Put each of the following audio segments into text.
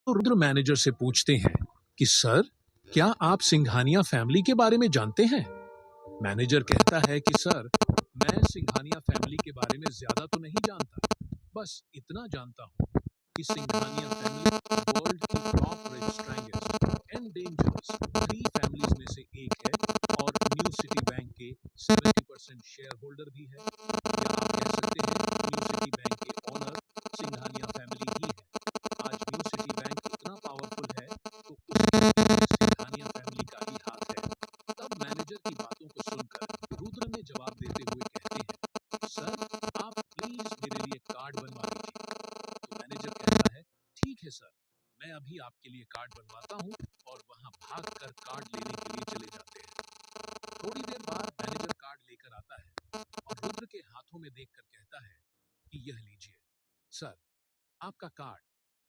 तो रुद्र मैनेजर से पूछते हैं कि सर, क्या आप सिंघानिया फैमिली के बारे में जानते हैं? मैनेजर कहता है कि सर, मैं सिंघानिया फैमिली के बारे में ज्यादा तो नहीं जानता, बस इतना जानता हूँ कि सिंघानिया फैमिली वर्ल्ड की top strongest and dangerous 3 families में से एक है और न्यू सिटी बैंक के 70% शेयर होल्डर भी है, या आप कह सकते हैं न्यू सिटी बैंक के ओनर सिंघानिया फैमिली ही है। आज न्यू सिटी बैंक इतना पावरफुल है तो उसके पीछे सिंघानिया फैमिली का ही हाथ है। तब मैनेजर की बातों को सुनकर रुद्र ने जवाब देते हुए कहते हैं, सर, आप प्लीज मेरे लिए कार्ड बनवा लीजिए। तो मैनेजर कहता है, ठीक है सर, मैं अभी आपके लिए कार्ड बनवाता हूँ, और वहां भाग कर कार्ड लेने के लिए चले जाते हैं। थोड़ी देर बाद मैनेजर कार्ड लेकर आता है और रुद्र के हाथों में देखकर कहता है कि यह लीजिए सर, आपका कार्ड।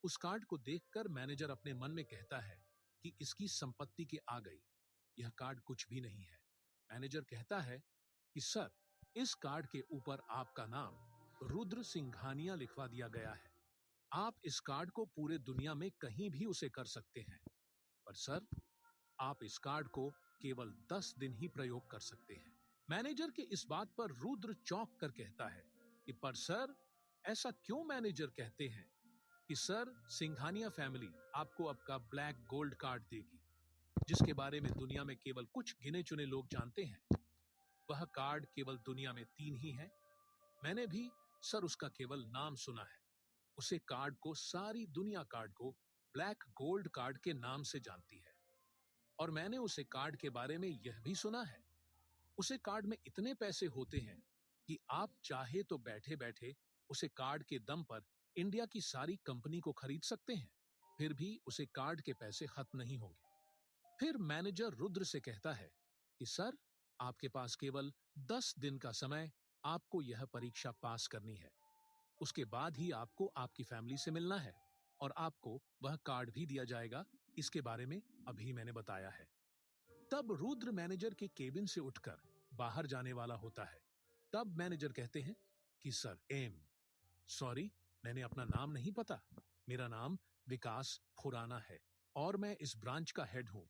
उस कार्ड को देखकर मैनेजर अपने मन में कहता है कि इसकी संपत्ति के आ गई, यह कार्ड कुछ भी नहीं है। मैनेजर कहता है कि सर, इस कार्ड के ऊपर आपका नाम रुद्र सिंघानिया लिखवा दिया गया है। आप इस कार्ड को पूरे दुनिया में कहीं भी उसे कर सकते हैं, पर सर, आप इस कार्ड को केवल 10 दिन ही प्रयोग कर सकते हैं। मैनेजर के इस बात पर रुद्र चौंक कर कहता है कि पर सर, ऐसा क्यों? मैनेजर कहते हैं कि सर, सिंघानिया फैमिली आपको आपका ब्लैक गोल्ड कार्ड देगी, जिसके बारे में दुनिया में केवल कुछ गिने चुने लोग जानते हैं। वह कार्ड केवल दुनिया में 3 ही है। मैंने भी सर उसका केवल नाम सुना है। उसे कार्ड को सारी दुनिया कार्ड को ब्लैक गोल्ड कार्ड के नाम से जानती है। और मैंने उसे कार्ड के बारे में यह भी सुना है, उसे कार्ड में इतने पैसे होते हैं कि आप चाहे तो बैठे बैठे उसे कार्ड के दम पर इंडिया की सारी कंपनी को खरीद सकते हैं, फिर भी उसे कार्ड के पैसे खत्म नहीं होंगे। फिर मैनेजर रुद्र से कहता है कि सर, आपके पास केवल 10 दिन का समय, आपको यह परीक्षा पास करनी है। उसके बाद ही आपको आपकी फैमिली से मिलना है और आपको वह कार्ड भी दिया जाएगा, इसके बारे में अभी मैंने बताया है। तब रुद्र मैनेजर के केबिन से उठकर बाहर जाने वाला होता है। तब मैनेजर कहते हैं कि सर, सॉरी, मैंने अपना नाम नहीं पता। मेरा नाम विकास खुराना है और मैं इस ब्रांच का हेड हूं।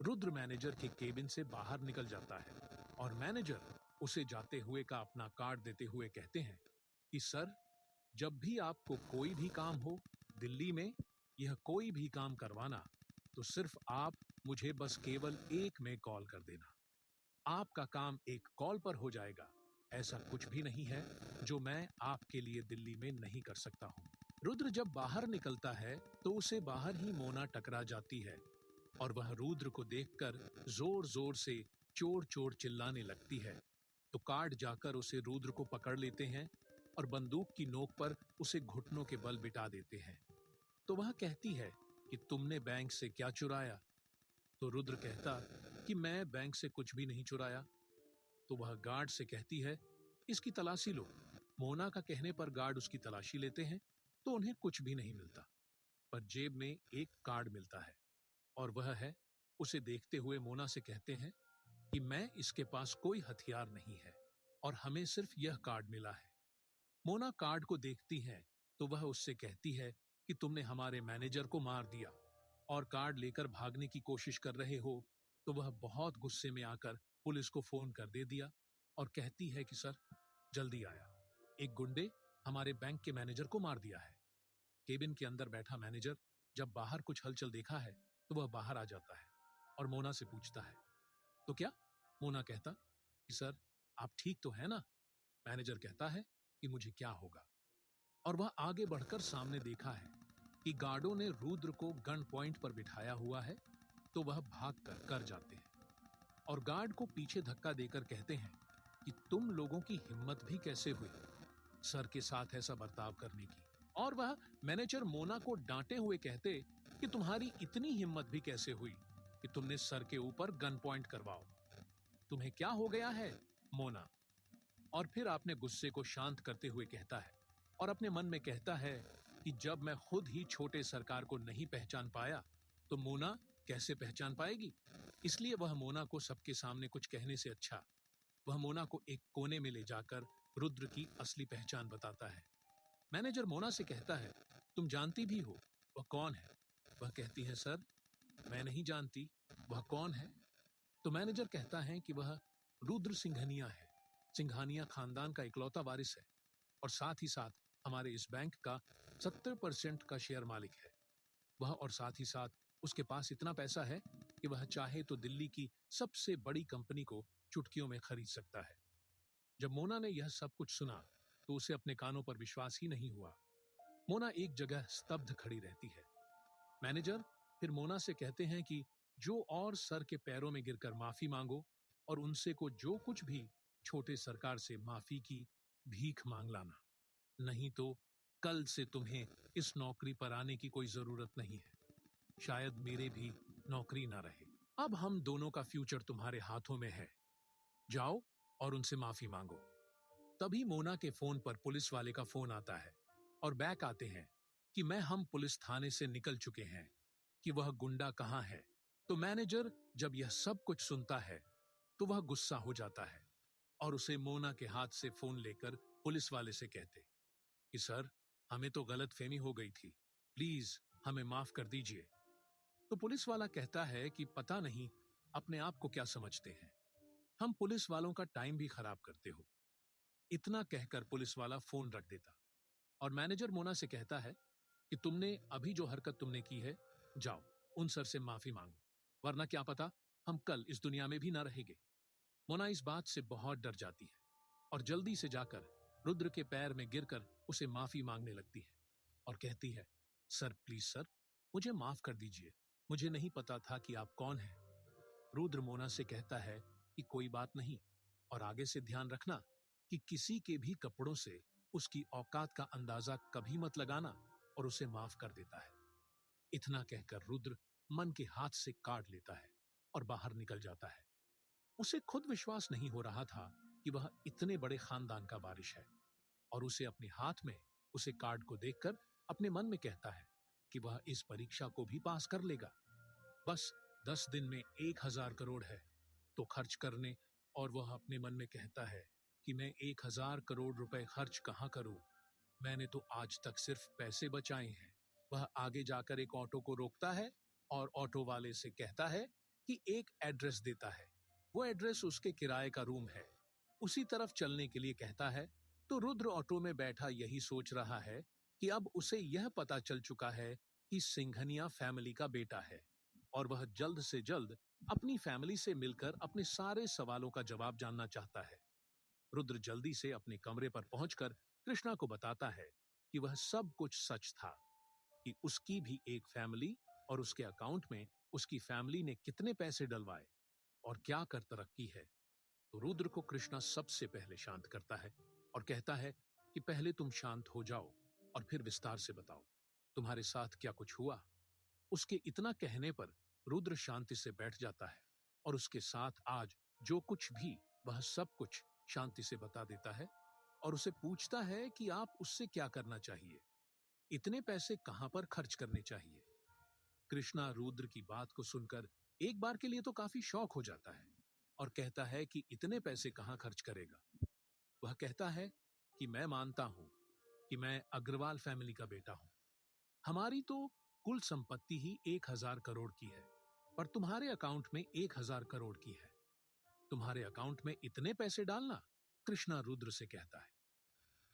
रुद्र मैनेजर के केबिन से बाहर निकल जाता है और मैनेजर उसे जाते हुए का अपना कार्ड देते हुए कहते हैं कि सर, जब भी आपको कोई भी काम हो दिल्ली में, यह कोई भी काम करवाना, तो सिर्फ आप मुझे बस केवल एक में कॉल कर देना। आपका काम एक कॉल पर हो जाएगा। ऐसा कुछ भी नहीं है जो मैं आपके लिए दिल्ली में नहीं कर सकता हूँ। रुद्र जब बाहर निकलता है तो उसे बाहर ही मोना टकरा जाती है और वह रुद्र को देखकर जोर जोर से चोर चोर चिल्लाने लगती है। तो कार्ड जाकर उसे रुद्र को पकड़ लेते हैं और बंदूक की नोक पर उसे घुटनों के बल बिठा देते हैं। तो वह कहती है कि तुमने बैंक से क्या चुराया? तो रुद्र कहता कि मैं बैंक से कुछ भी नहीं चुराया। तो वह गार्ड से कहती है, इसकी तलाशी लो। मोना का कहने पर गार्ड उसकी तलाशी लेते हैं तो उन्हें कुछ भी नहीं मिलता, पर जेब में एक कार्ड मिलता है और वह है। उसे देखते हुए मोना से कहते हैं कि मैं इसके पास कोई हथियार नहीं है और हमें सिर्फ यह कार्ड मिला है। मोना कार्ड को देखती है तो वह उससे कहती है कि तुमने हमारे मैनेजर को मार दिया और कार्ड लेकर भागने की कोशिश कर रहे हो। तो वह बहुत गुस्से में आकर पुलिस को फोन कर दे दिया और कहती है कि सर, जल्दी आया, एक गुंडे हमारे बैंक के मैनेजर को मार दिया है। केबिन के अंदर बैठा मैनेजर जब बाहर कुछ हलचल देखा है तो वह बाहर आ जाता है और मोना से पूछता है, तो क्या? मोना कहता कि सर, आप ठीक तो है ना? मैनेजर कहता है कि मुझे क्या होगा, और वह आगे बढ़कर सामने देखा है कि गार्डों ने रुद्र को गन पॉइंट पर बिठाया हुआ है। तो वह भाग कर जाते हैं और गार्ड को पीछे धक्का देकर कहते हैं कि तुम लोगों की हिम्मत भी कैसे हुई सर के साथ ऐसा बर्ताव करने की। और वह मैनेजर मोना को डांटे हुए कहते कि तुम्हारी इतनी हिम्मत भी कैसे हुई कि तुमने सर के ऊपर गन पॉइंट करवाओ। तुम्हें क्या हो गया है मोना? और फिर अपने गुस्से को शांत करते हुए कहता है और अपने मन में कहता है कि जब मैं खुद ही छोटे सरकार को नहीं पहचान पाया तो मोना कैसे पहचान पाएगी। इसलिए वह मोना को सबके सामने कुछ कहने से अच्छा वह मोना को एक कोने में ले जाकर रुद्र की असली पहचान बताता है। मैनेजर मोना से कहता है, तुम जानती भी हो वह कौन है? वह कहती है, सर मैं नहीं जानती वह कौन है। तो मैनेजर कहता है कि वह रुद्र सिंघानिया है, सिंघानिया खानदान का इकलौता वारिस है और साथ ही साथ हमारे इस बैंक का 70% का शेयर मालिक है वह। और साथ ही साथ उसके पास इतना पैसा है कि वह चाहे तो दिल्ली की सबसे बड़ी कंपनी को चुटकियों में खरीद सकता है। जब मोना ने यह सब कुछ सुना तो उसे अपने कानों पर विश्वास ही नहीं हुआ। मोना एक जगह स्तब्ध खड़ी रहती है। मैनेजर फिर मोना से कहते हैं कि जो और सर के पैरों में गिरकर माफी मांगो और उनसे को जो कुछ भी छोटे सरकार से माफी की भीख मांग लाना, नहीं तो कल से तुम्हें इस नौकरी पर आने की कोई जरूरत नहीं है। शायद मेरे भी नौकरी ना रहे। अब हम दोनों का फ्यूचर तुम्हारे हाथों में है, जाओ और उनसे माफी मांगो। तभी मोना के फोन पर पुलिस वाले का फोन आता है और बैक आते हैं कि हम पुलिस थाने से निकल चुके हैं कि वह गुंडा कहां है। तो मैनेजर जब यह सब कुछ सुनता है तो वह गुस्सा हो जाता है और उसे मोना के हाथ से फोन लेकर पुलिस वाले से कहते कि सर हमें तो गलतफहमी हो गई थी, प्लीज हमें माफ कर दीजिए। तो पुलिस वाला कहता है कि पता नहीं अपने आप को क्या समझते हैं, हम पुलिस वालों का टाइम भी खराब करते हो। इतना कहकर पुलिस वाला फोन रख देता और मैनेजर मोना से कहता है कि तुमने अभी जो हरकत तुमने की है, जाओ उन सर से माफी मांगो, वरना क्या पता हम कल इस दुनिया में भी ना रहेंगे। मोना इस बात से बहुत डर जाती है और जल्दी से जाकर रुद्र के पैर में गिरकर उसे माफी मांगने लगती है और कहती है, सर प्लीज सर मुझे माफ कर दीजिए, मुझे नहीं पता था कि आप कौन हैं। रुद्र मोना से कहता है कि कोई बात नहीं और आगे से ध्यान रखना कि किसी के भी कपड़ों से उसकी औकात का अंदाजा कभी मत लगाना, और उसे माफ कर देता है। इतना कहकर रुद्र मन के हाथ से काट लेता है और बाहर निकल जाता है। उसे खुद विश्वास नहीं हो रहा था कि वह इतने बड़े खानदान का वारिस है और उसे अपने हाथ में उसे कार्ड को देखकर अपने मन में कहता है कि वह इस परीक्षा को भी पास कर लेगा। बस 10 दिन में 1000 करोड़ है तो खर्च करने, और वह अपने मन में कहता है कि मैं 1000 करोड़ रुपए खर्च कहां करूं, मैंने तो आज तक सिर्फ पैसे बचाए हैं। वह आगे जाकर एक ऑटो को रोकता है और ऑटो वाले से कहता है कि एक एड्रेस देता है। वो एड्रेस उसके किराए का रूम है, उसी तरफ चलने के लिए कहता है। तो रुद्र ऑटो में बैठा यही सोच रहा है कि अब उसे यह पता चल चुका है कि सिंघानिया फैमिली का बेटा है और वह जल्द से जल्द अपनी फैमिली से मिलकर अपने सारे सवालों का जवाब जानना चाहता है। रुद्र जल्दी से अपने कमरे पर पहुंचकर कृष्णा को बताता है कि वह सब कुछ सच था, कि उसकी भी एक फैमिली और उसके अकाउंट में उसकी फैमिली ने कितने पैसे डलवाए और क्या कर तरक्की है। तो रुद्र को कृष्णा सबसे पहले शांत करता है और कहता है कि पहले तुम शांत हो जाओ और फिर विस्तार से बताओ तुम्हारे साथ क्या कुछ हुआ। उसके इतना कहने पर रुद्र शांति से बैठ जाता है और उसके साथ आज जो कुछ भी वह सब कुछ शांति से बता देता है और उसे पूछता है कि आप उससे क्या करना चाहिए, इतने पैसे कहां पर खर्च करने चाहिए। कृष्णा रुद्र की बात को सुनकर एक बार के लिए तो काफी शौक हो जाता है और कहता है कि इतने पैसे कहां खर्च करेगा। वह कहता है कि मैं मानता हूं कि मैं अग्रवाल फैमिली का बेटा हूं, हमारी तो कुल संपत्ति ही 1000 करोड़ की है, पर तुम्हारे अकाउंट में 1000 करोड़ की है, तुम्हारे अकाउंट में इतने पैसे डालना। कृष्णा रुद्र से कहता है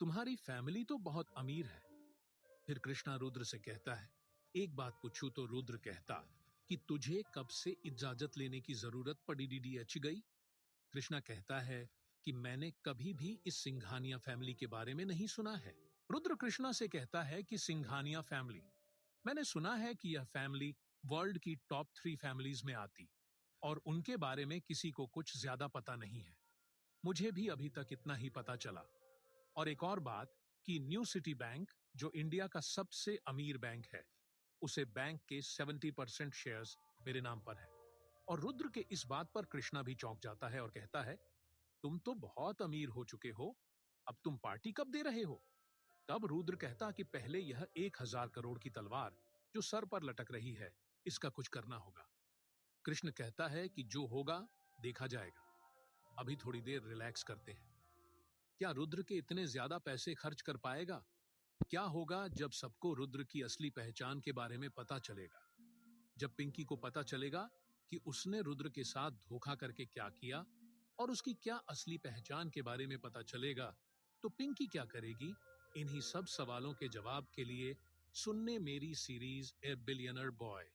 तुम्हारी फैमिली तो बहुत अमीर है। फिर कृष्णा रुद्र से कहता है एक बात पूछूं तो रुद्र कहता कि तुझे कब से इजाजत लेने की जरूरत पड़ी डीडीएच गई। कृष्णा कहता है कि मैंने कभी भी इस सिंघानिया फैमिली के बारे में नहीं सुना है। रुद्र कृष्णा से कहता है कि सिंघानिया फैमिली, मैंने सुना है कि यह फैमिली वर्ल्ड की टॉप 3 फैमिलीज में आती और उनके बारे में किसी को कुछ ज्यादा पता नहीं है, मुझे भी अभी तक इतना ही पता चला। और एक और बात कि न्यू सिटी बैंक जो इंडिया का सबसे अमीर बैंक है, उसे बैंक के 70% शेयर्स मेरे नाम पर है। और रुद्र के इस बात पर कृष्णा भी चौंक जाता है और कहता है तुम तो बहुत अमीर हो चुके हो, अब तुम पार्टी कब दे रहे हो। तब रुद्र कहता कि पहले यह 1000 करोड़ की तलवार जो सर पर लटक रही है, इसका कुछ करना होगा। कृष्ण कहता है कि जो होगा देखा जाएगा, अभी थोड़ी देर रिलैक्स करते हैं। क्या रुद्र के इतने ज्यादा पैसे खर्च कर पाएगा? क्या होगा जब सबको रुद्र की असली पहचान के बारे में पता चलेगा? जब पिंकी को पता चलेगा कि उसने रुद्र के साथ धोखा करके क्या किया और उसकी क्या असली पहचान के बारे में पता चलेगा, तो पिंकी क्या करेगी? इन्हीं सब सवालों के जवाब के लिए सुनने मेरी सीरीज ए बिलियनर बॉय।